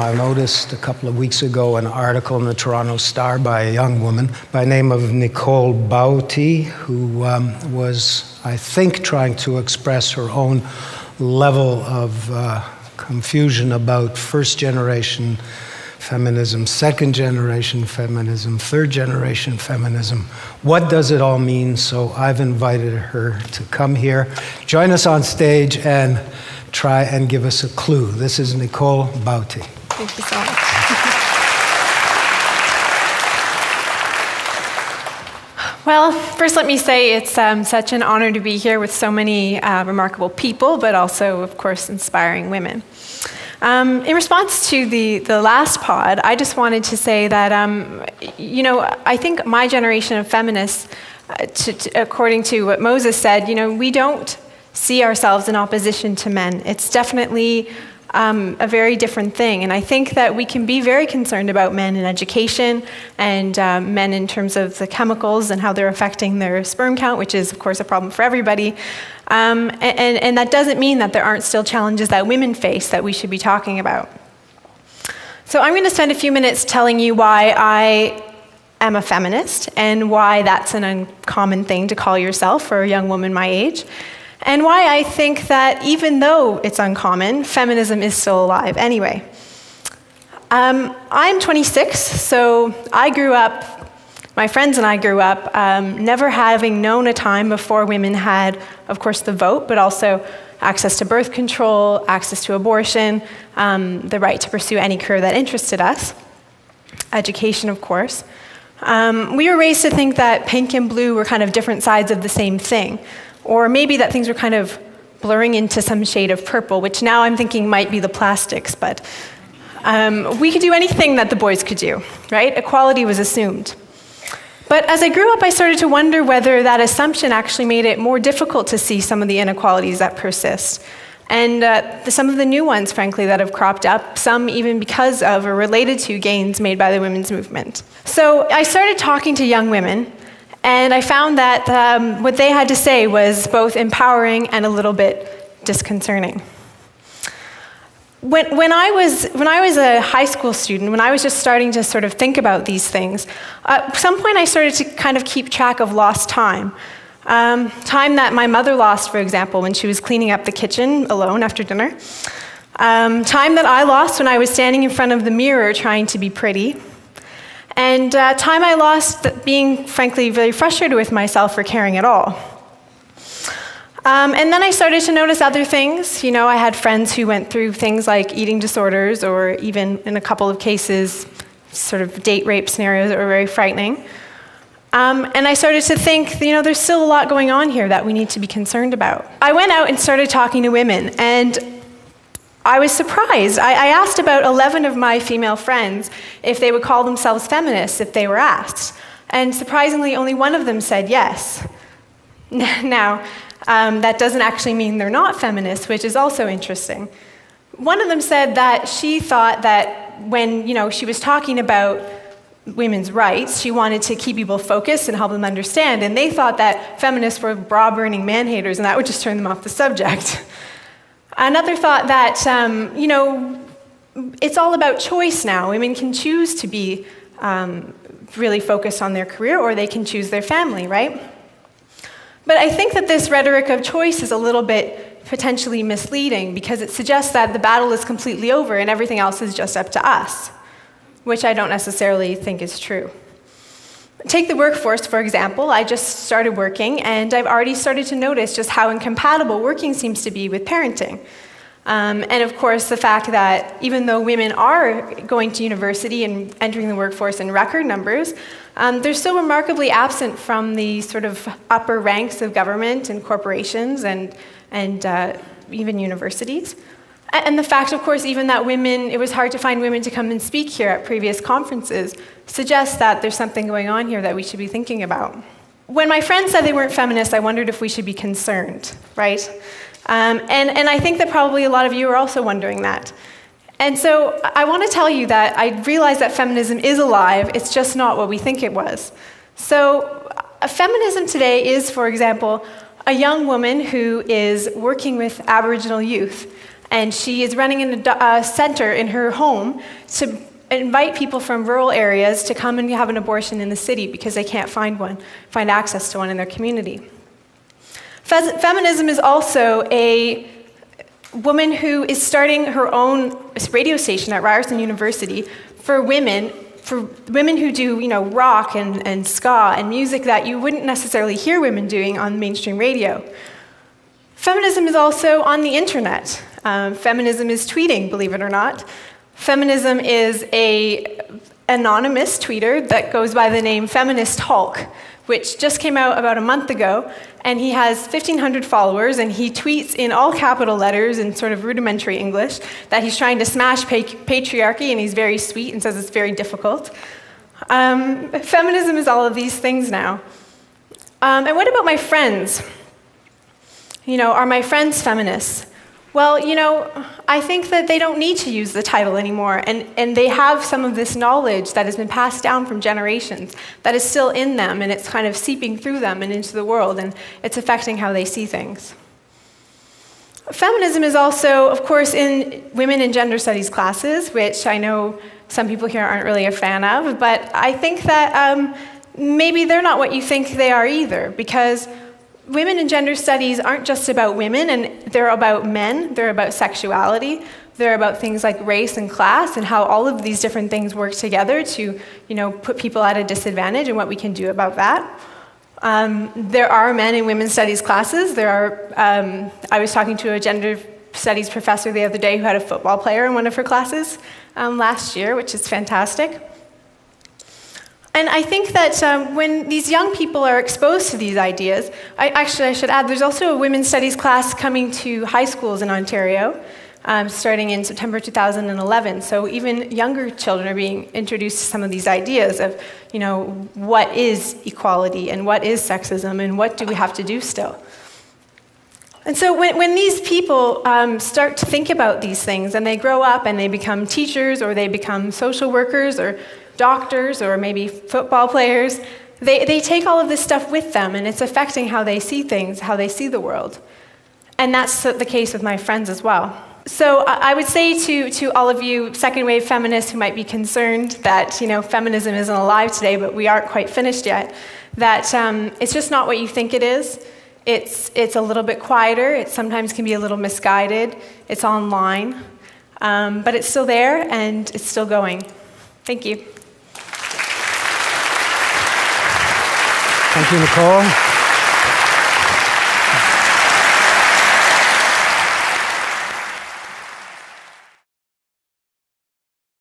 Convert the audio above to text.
I noticed a couple of weeks ago an article in the Toronto Star by a young woman by the name of Nicole Baute, who was, I think, trying to express her own level of confusion about first-generation feminism, second-generation feminism, third-generation feminism. What does it all mean? So I've invited her to come here, join us on stage, and try and give us a clue. This is Nicole Baute. Thank you so much. Well, first let me say it's such an honor to be here with so many remarkable people, but also, of course, inspiring women. In response to the last pod, I just wanted to say that, I think my generation of feminists, according to what Moses said, we don't see ourselves in opposition to men. It's definitely a very different thing. And I think that we can be very concerned about men in education and men in terms of the chemicals and how they're affecting their sperm count, which is, of course, a problem for everybody. And that doesn't mean that there aren't still challenges that women face that we should be talking about. So I'm going to spend a few minutes telling you why I am a feminist and why that's an uncommon thing to call yourself for a young woman my age. And why I think that even though it's uncommon, feminism is still alive anyway. I'm 26, so my friends and I grew up never having known a time before women had, of course, the vote, but also access to birth control, access to abortion, the right to pursue any career that interested us, education, of course. We were raised to think that pink and blue were kind of different sides of the same thing. Or maybe that things were kind of blurring into some shade of purple, which now I'm thinking might be the plastics, but we could do anything that the boys could do, right? Equality was assumed. But as I grew up, I started to wonder whether that assumption actually made it more difficult to see some of the inequalities that persist. And some of the new ones, frankly, that have cropped up, some even because of or related to gains made by the women's movement. So I started talking to young women, and I found that what they had to say was both empowering and a little bit disconcerting. When I was a high school student, when I was just starting to sort of think about these things, at some point I started to kind of keep track of lost time. Time that my mother lost, for example, when she was cleaning up the kitchen alone after dinner. Time that I lost when I was standing in front of the mirror trying to be pretty. And time I lost being, frankly, very frustrated with myself for caring at all. And then I started to notice other things. I had friends who went through things like eating disorders, or even, in a couple of cases, sort of date rape scenarios that were very frightening. And I started to think, there's still a lot going on here that we need to be concerned about. I went out and started talking to women, and I was surprised. I asked about 11 of my female friends if they would call themselves feminists if they were asked. And surprisingly, only one of them said yes. Now, that doesn't actually mean they're not feminists, which is also interesting. One of them said that she thought that when she was talking about women's rights, she wanted to keep people focused and help them understand, and they thought that feminists were bra-burning man-haters, and that would just turn them off the subject. Another thought that, it's all about choice now. Women can choose to be really focused on their career, or they can choose their family, right? But I think that this rhetoric of choice is a little bit potentially misleading, because it suggests that the battle is completely over and everything else is just up to us, which I don't necessarily think is true. Take the workforce, for example. I just started working, and I've already started to notice just how incompatible working seems to be with parenting. And of course, the fact that even though women are going to university and entering the workforce in record numbers, they're still remarkably absent from the sort of upper ranks of government and corporations and even universities. And the fact, of course, even that it was hard to find women to come and speak here at previous conferences, suggests that there's something going on here that we should be thinking about. When my friends said they weren't feminists, I wondered if we should be concerned, right? And I think that probably a lot of you are also wondering that. And so I want to tell you that I realize that feminism is alive, it's just not what we think it was. So feminism today is, for example, a young woman who is working with Aboriginal youth And she is running a center in her home to invite people from rural areas to come and have an abortion in the city because they can't find access to one in their community. Feminism is also a woman who is starting her own radio station at Ryerson University for women who do, rock and ska and music that you wouldn't necessarily hear women doing on mainstream radio. Feminism is also on the internet. Feminism is tweeting, believe it or not. Feminism is an anonymous tweeter that goes by the name Feminist Hulk, which just came out about a month ago, and he has 1,500 followers, and he tweets in all capital letters in sort of rudimentary English that he's trying to smash patriarchy, and he's very sweet and says it's very difficult. Feminism is all of these things now. And what about my friends? Are my friends feminists? Well, I think that they don't need to use the title anymore, and they have some of this knowledge that has been passed down from generations that is still in them, and it's kind of seeping through them and into the world, and it's affecting how they see things. Feminism is also, of course, in women and gender studies classes, which I know some people here aren't really a fan of, but I think that maybe they're not what you think they are either, because women and gender studies aren't just about women, and they're about men, they're about sexuality, they're about things like race and class, and how all of these different things work together to, put people at a disadvantage and what we can do about that. There are men in women's studies classes. I was talking to a gender studies professor the other day who had a football player in one of her classes last year, which is fantastic. And I think that when these young people are exposed to these ideas, I should add, there's also a women's studies class coming to high schools in Ontario, starting in September 2011. So even younger children are being introduced to some of these ideas of, what is equality and what is sexism and what do we have to do still. And so when these people start to think about these things and they grow up and they become teachers or they become social workers or doctors or maybe football players, they take all of this stuff with them, and it's affecting how they see things, how they see the world. And that's the case with my friends as well. So I would say to all of you second-wave feminists who might be concerned that feminism isn't alive today, but we aren't quite finished yet, that it's just not what you think it is. It's a little bit quieter. It sometimes can be a little misguided. It's online, but it's still there and it's still going. Thank you. Thank you, Nicole.